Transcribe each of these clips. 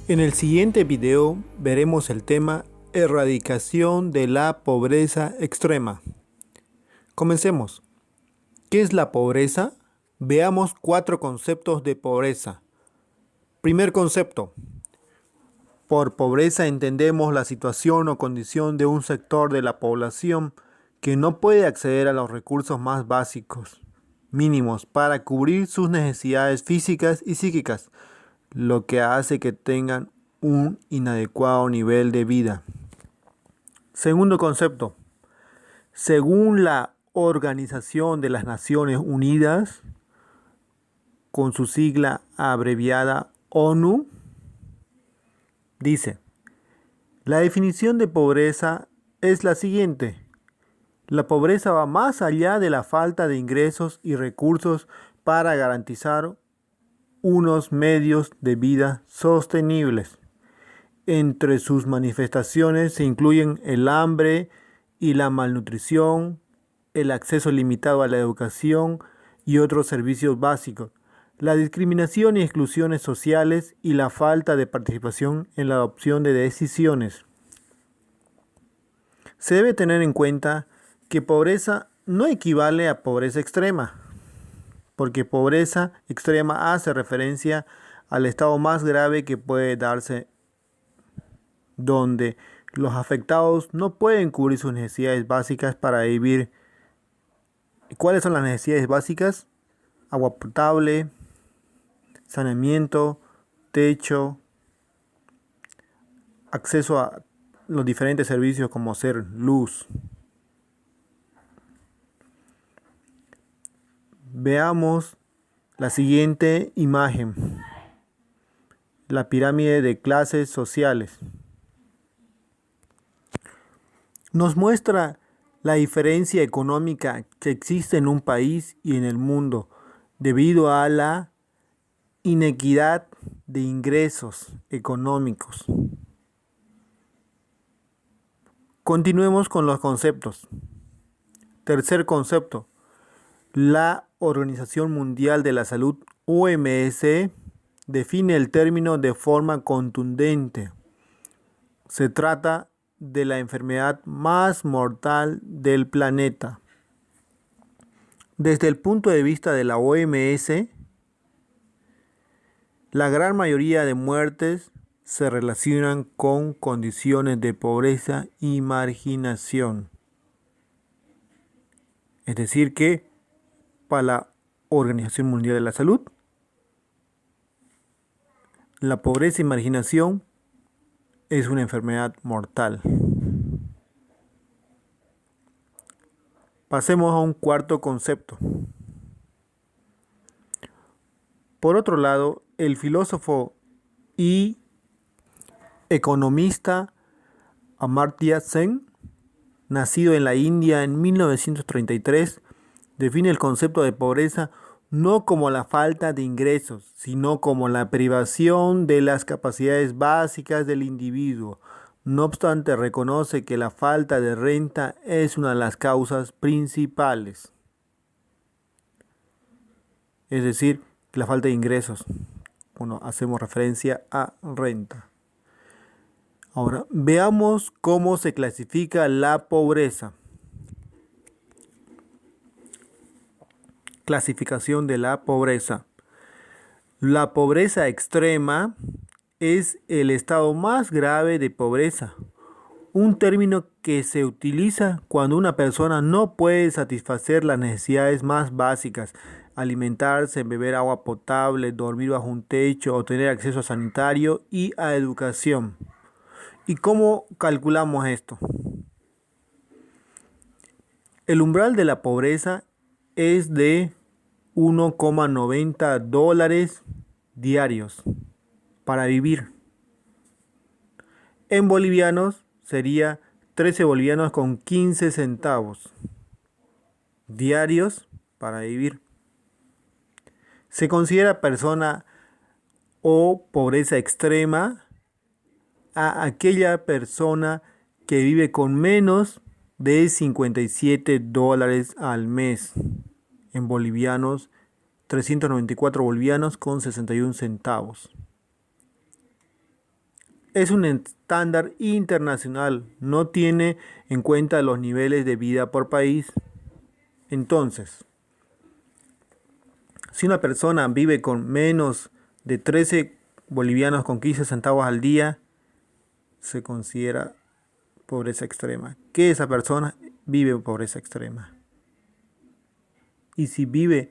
En el siguiente video veremos el tema erradicación de la pobreza extrema. Comencemos. ¿Qué es la pobreza? Veamos 4 conceptos de pobreza. Primer concepto. Por pobreza entendemos la situación o condición de un sector de la población que no puede acceder a los recursos más básicos, mínimos, para cubrir sus necesidades físicas y psíquicas, lo que hace que tengan un inadecuado nivel de vida. Segundo concepto. Según la Organización de las Naciones Unidas, con su sigla abreviada ONU, dice: la definición de pobreza es la siguiente. La pobreza va más allá de la falta de ingresos y recursos para garantizar unos medios de vida sostenibles. Entre sus manifestaciones se incluyen el hambre y la malnutrición, el acceso limitado a la educación y otros servicios básicos, la discriminación y exclusiones sociales y la falta de participación en la adopción de decisiones. Se debe tener en cuenta que pobreza no equivale a pobreza extrema, porque pobreza extrema hace referencia al estado más grave que puede darse, donde los afectados no pueden cubrir sus necesidades básicas para vivir. ¿Cuáles son las necesidades básicas? Agua potable, saneamiento, techo, acceso a los diferentes servicios como ser luz. Veamos la siguiente imagen. La pirámide de clases sociales. Nos muestra la diferencia económica que existe en un país y en el mundo debido a la inequidad de ingresos económicos. Continuemos con los conceptos. Tercer concepto. La Organización Mundial de la Salud, OMS, define el término de forma contundente. Se trata de la enfermedad más mortal del planeta. Desde el punto de vista de la OMS, la gran mayoría de muertes se relacionan con condiciones de pobreza y marginación. Es decir que para la Organización Mundial de la Salud, la pobreza y marginación es una enfermedad mortal. Pasemos a un cuarto concepto. Por otro lado, el filósofo y economista Amartya Sen, nacido en la India en 1933, define el concepto de pobreza no como la falta de ingresos, sino como la privación de las capacidades básicas del individuo. No obstante, reconoce que la falta de renta es una de las causas principales. Es decir, la falta de ingresos, cuando hacemos referencia a renta. Ahora, veamos cómo se clasifica la pobreza. Clasificación de la pobreza. La pobreza extrema es el estado más grave de pobreza, un término que se utiliza cuando una persona no puede satisfacer las necesidades más básicas: alimentarse, beber agua potable, dormir bajo un techo o tener acceso a sanitario y a educación. ¿Y cómo calculamos esto? El umbral de la pobreza es de $1,90 diarios para vivir. En bolivianos sería 13 bolivianos con 15 centavos diarios para vivir. Se considera persona o pobreza extrema a aquella persona que vive con menos de $57 al mes. En bolivianos, 394 bolivianos con 61 centavos. es un estándar internacional, no tiene en cuenta los niveles de vida por país. Entonces, si una persona vive con menos de 13 bolivianos con 15 centavos al día, se considera pobreza extrema. Que esa persona vive en pobreza extrema. Y si vive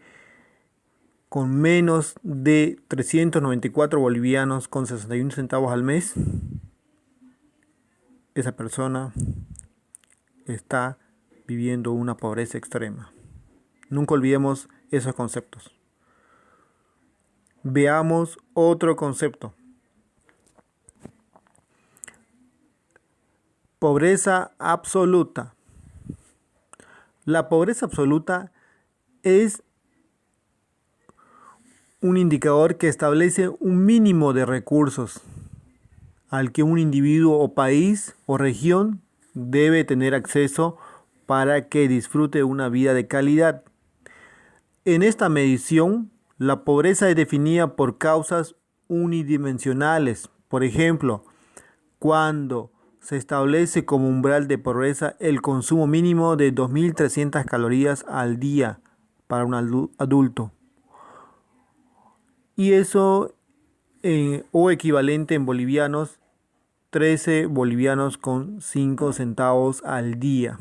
con menos de 394 bolivianos con 61 centavos al mes, esa persona está viviendo una pobreza extrema. Nunca olvidemos esos conceptos. Veamos otro concepto. Pobreza absoluta. La pobreza absoluta es un indicador que establece un mínimo de recursos al que un individuo o país o región debe tener acceso para que disfrute una vida de calidad. En esta medición, la pobreza es definida por causas unidimensionales. Por ejemplo, cuando se establece como umbral de pobreza el consumo mínimo de 2.300 calorías al día para un adulto. Y eso o equivalente en bolivianos, 13 bolivianos con 5 centavos al día.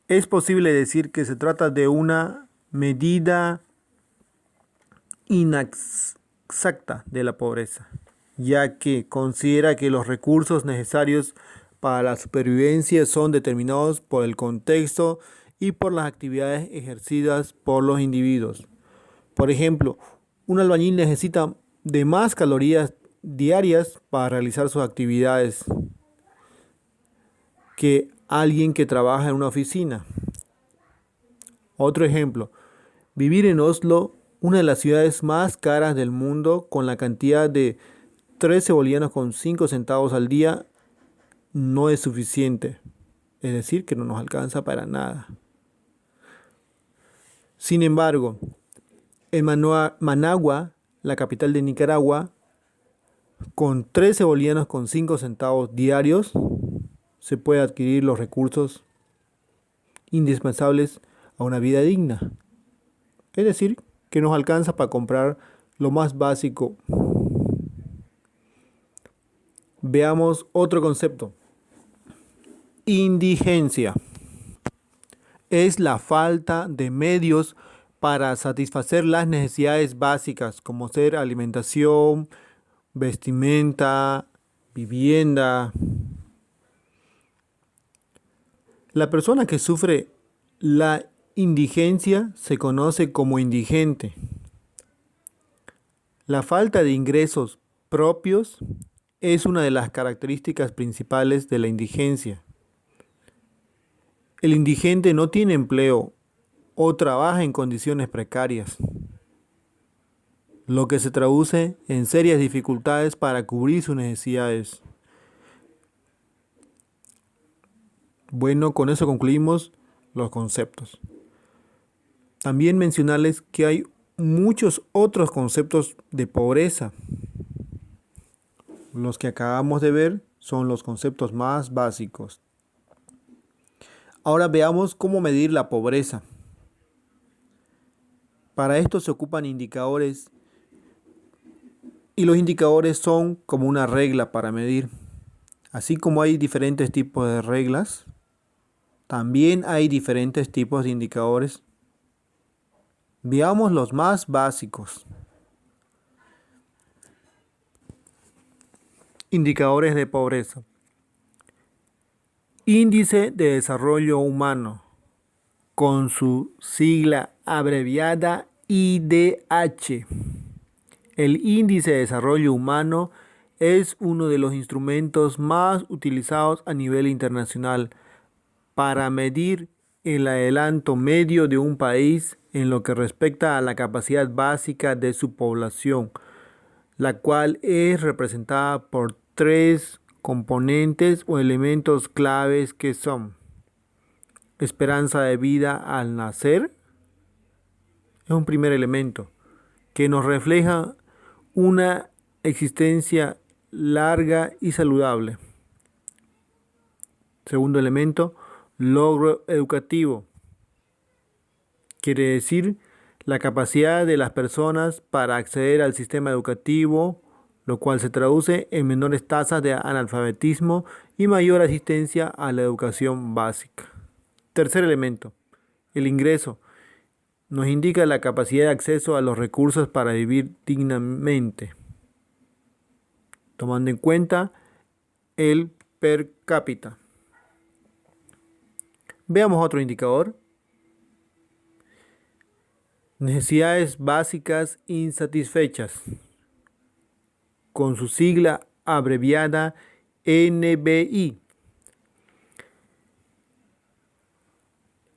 Es posible decir que se trata de una medida inexacta de la pobreza, ya que considera que los recursos necesarios para la supervivencia son determinados por el contexto y por las actividades ejercidas por los individuos. Por ejemplo, un albañil necesita de más calorías diarias para realizar sus actividades que alguien que trabaja en una oficina. Otro ejemplo, vivir en Oslo, una de las ciudades más caras del mundo, con la cantidad de 13 bolivianos con 5 centavos al día, no es suficiente. Es decir, que no nos alcanza para nada. Sin embargo, en Managua, la capital de Nicaragua, con 13 bolivianos con 5 centavos diarios, se puede adquirir los recursos indispensables a una vida digna. Es decir, que nos alcanza para comprar lo más básico. Veamos otro concepto. Indigencia. Es la falta de medios para satisfacer las necesidades básicas, como ser alimentación, vestimenta, vivienda. La persona que sufre la indigencia se conoce como indigente. La falta de ingresos propios es una de las características principales de la indigencia. El indigente no tiene empleo o trabaja en condiciones precarias, lo que se traduce en serias dificultades para cubrir sus necesidades. Bueno, con eso concluimos los conceptos. También mencionarles que hay muchos otros conceptos de pobreza. Los que acabamos de ver son los conceptos más básicos. Ahora veamos cómo medir la pobreza. Para esto se ocupan indicadores y los indicadores son como una regla para medir. Así como hay diferentes tipos de reglas, también hay diferentes tipos de indicadores. Veamos los más básicos. Indicadores de pobreza. Índice de Desarrollo Humano, con su sigla abreviada IDH. El Índice de Desarrollo Humano es uno de los instrumentos más utilizados a nivel internacional para medir el adelanto medio de un país en lo que respecta a la capacidad básica de su población, la cual es representada por tres componentes o elementos claves que son: esperanza de vida al nacer, es un primer elemento que nos refleja una existencia larga y saludable. Segundo elemento, logro educativo. Quiere decir la capacidad de las personas para acceder al sistema educativo, lo cual se traduce en menores tasas de analfabetismo y mayor asistencia a la educación básica. Tercer elemento, el ingreso. Nos indica la capacidad de acceso a los recursos para vivir dignamente, tomando en cuenta el per cápita. Veamos otro indicador. Necesidades básicas insatisfechas, con su sigla abreviada NBI.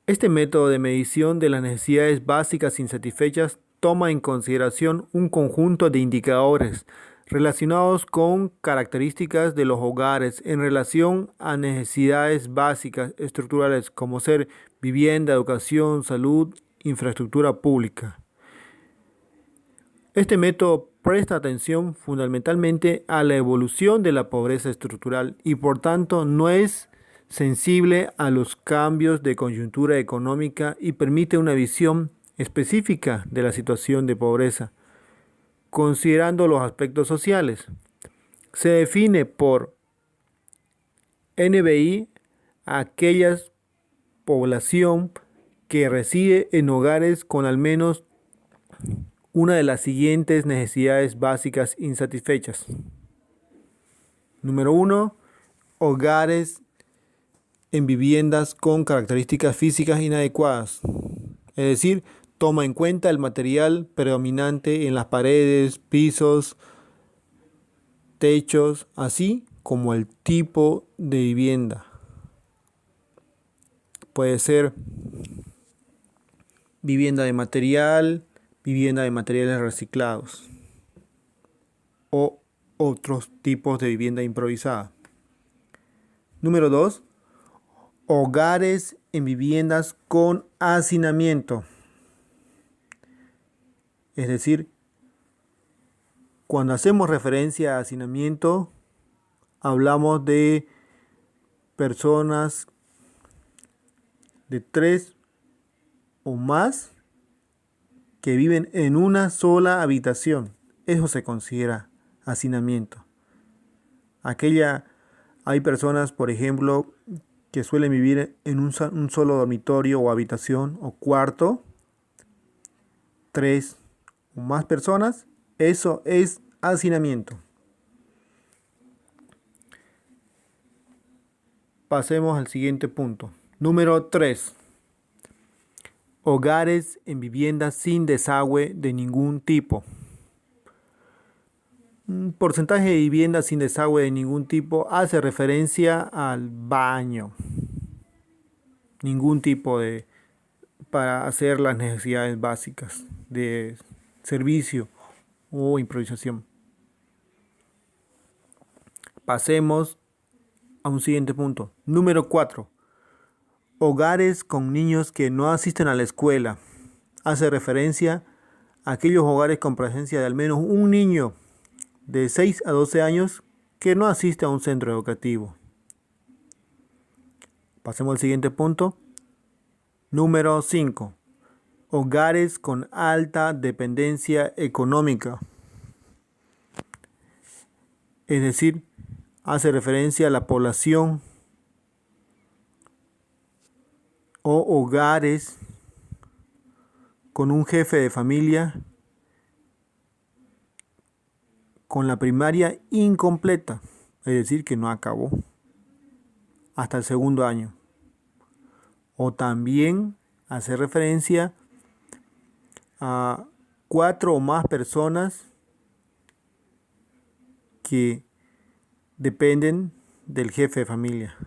Este método de medición de las necesidades básicas insatisfechas toma en consideración un conjunto de indicadores relacionados con características de los hogares en relación a necesidades básicas estructurales como ser vivienda, educación, salud, infraestructura pública. Este método presta atención fundamentalmente a la evolución de la pobreza estructural y por tanto no es sensible a los cambios de coyuntura económica y permite una visión específica de la situación de pobreza, considerando los aspectos sociales. Se define por NBI a aquella población que reside en hogares con al menos una de las siguientes necesidades básicas insatisfechas. Número 1. Hogares en viviendas con características físicas inadecuadas. Es decir, toma en cuenta el material predominante en las paredes, pisos, techos, así como el tipo de vivienda. Puede ser vivienda de materiales reciclados o otros tipos de vivienda improvisada. Número 2. Hogares en viviendas con hacinamiento. Es decir, cuando hacemos referencia a hacinamiento, hablamos de personas de 3 o más que viven en una sola habitación. Eso se considera hacinamiento. Hay personas, por ejemplo, que suelen vivir en un solo dormitorio o habitación o cuarto, 3 o más personas. Eso es hacinamiento. Pasemos al siguiente punto. Número 3. Hogares en viviendas sin desagüe de ningún tipo. Un porcentaje de viviendas sin desagüe de ningún tipo hace referencia al baño. Ningún tipo para hacer las necesidades básicas de servicio o improvisación. Pasemos a un siguiente punto. Número 4. Hogares con niños que no asisten a la escuela. Hace referencia a aquellos hogares con presencia de al menos un niño de 6 a 12 años que no asiste a un centro educativo. Pasemos al siguiente punto. Número 5. Hogares con alta dependencia económica. Es decir, hace referencia a la población o hogares con un jefe de familia con la primaria incompleta, es decir, que no acabó hasta el segundo año. O también hace referencia a 4 o más personas que dependen del jefe de familia.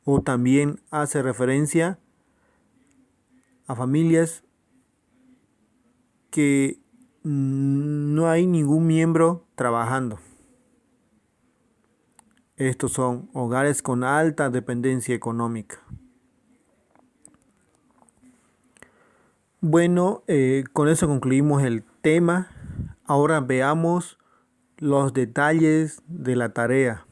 O también hace referencia a familias que no hay ningún miembro trabajando. Estos son hogares con alta dependencia económica. Bueno, con eso concluimos el tema. Ahora veamos los detalles de la tarea.